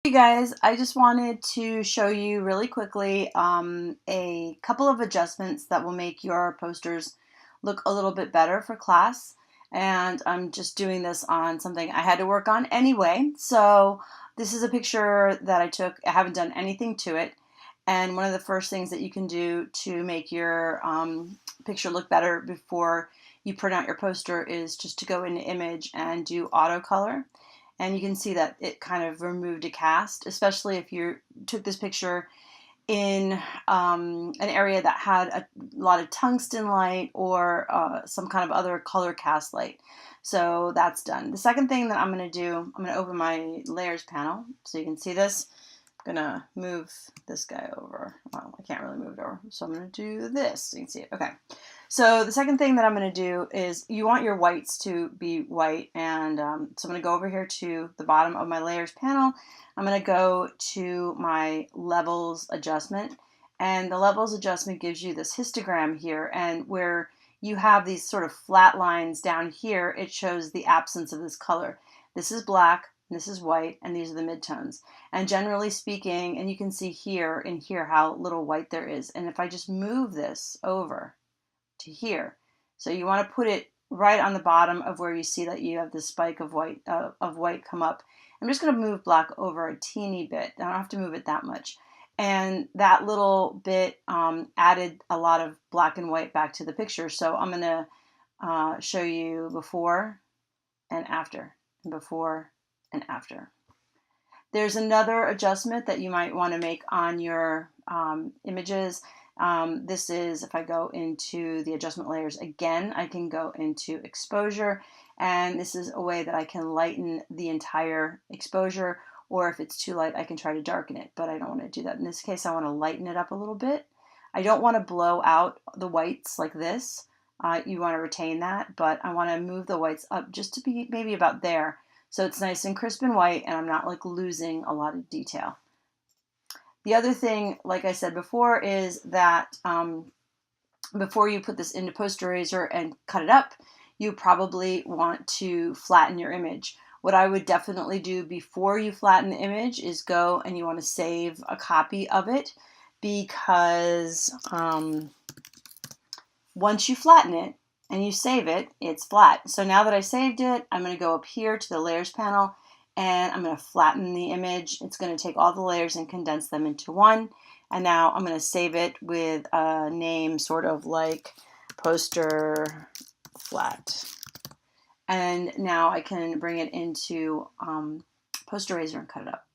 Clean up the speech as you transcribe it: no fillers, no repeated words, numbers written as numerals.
Hey guys, I just wanted to show you really quickly a couple of adjustments that will make your posters look a little bit better for class. And I'm just doing this on something I had to work on anyway. So this is a picture that I took. I haven't done anything to it. And one of the first things that you can do to make your picture look better before you print out your poster is just to go into Image and do Auto Color. And you can see that it kind of removed a cast, especially if you took this picture in an area that had a lot of tungsten light or some kind of other color cast light. So that's done. The second thing that I'm going to do, I'm going to open my layers panel so you can see this. I'm going to move this guy over. Well, I can't really move it over, so I'm going to do this so you can see it. Okay. So the second thing that I'm going to do is you want your whites to be white, and so I'm going to go over here to the bottom of my layers panel. I'm going to go to my levels adjustment, and the levels adjustment gives you this histogram here, and where you have these sort of flat lines down here, it shows the absence of this color. This is black, this is white, and these are the midtones. And generally speaking, and you can see here in here how little white there is, and if I just move this over to here. So you want to put it right on the bottom of where you see that you have this spike of white come up. I'm just going to move black over a teeny bit. I don't have to move it that much. And that little bit added a lot of black and white back to the picture. So I'm going to show you before and after, and before and after. There's another adjustment that you might want to make on your images. This is, if I go into the adjustment layers again, I can go into exposure, and this is a way that I can lighten the entire exposure, or if it's too light, I can try to darken it, but I don't want to do that. In this case, I want to lighten it up a little bit. I don't want to blow out the whites like this. You want to retain that, but I want to move the whites up just to be maybe about there. So it's nice and crisp and white, and I'm not like losing a lot of detail. The other thing, like I said before, is that before you put this into Poster Eraser and cut it up, you probably want to flatten your image. What I would definitely do before you flatten the image is go and you want to save a copy of it, because once you flatten it and you save it, it's flat. So now that I saved it, I'm going to go up here to the layers panel and I'm going to flatten the image. It's going to take all the layers and condense them into one. And now I'm going to save it with a name sort of like Poster Flat. And now I can bring it into Poster Eraser and cut it up.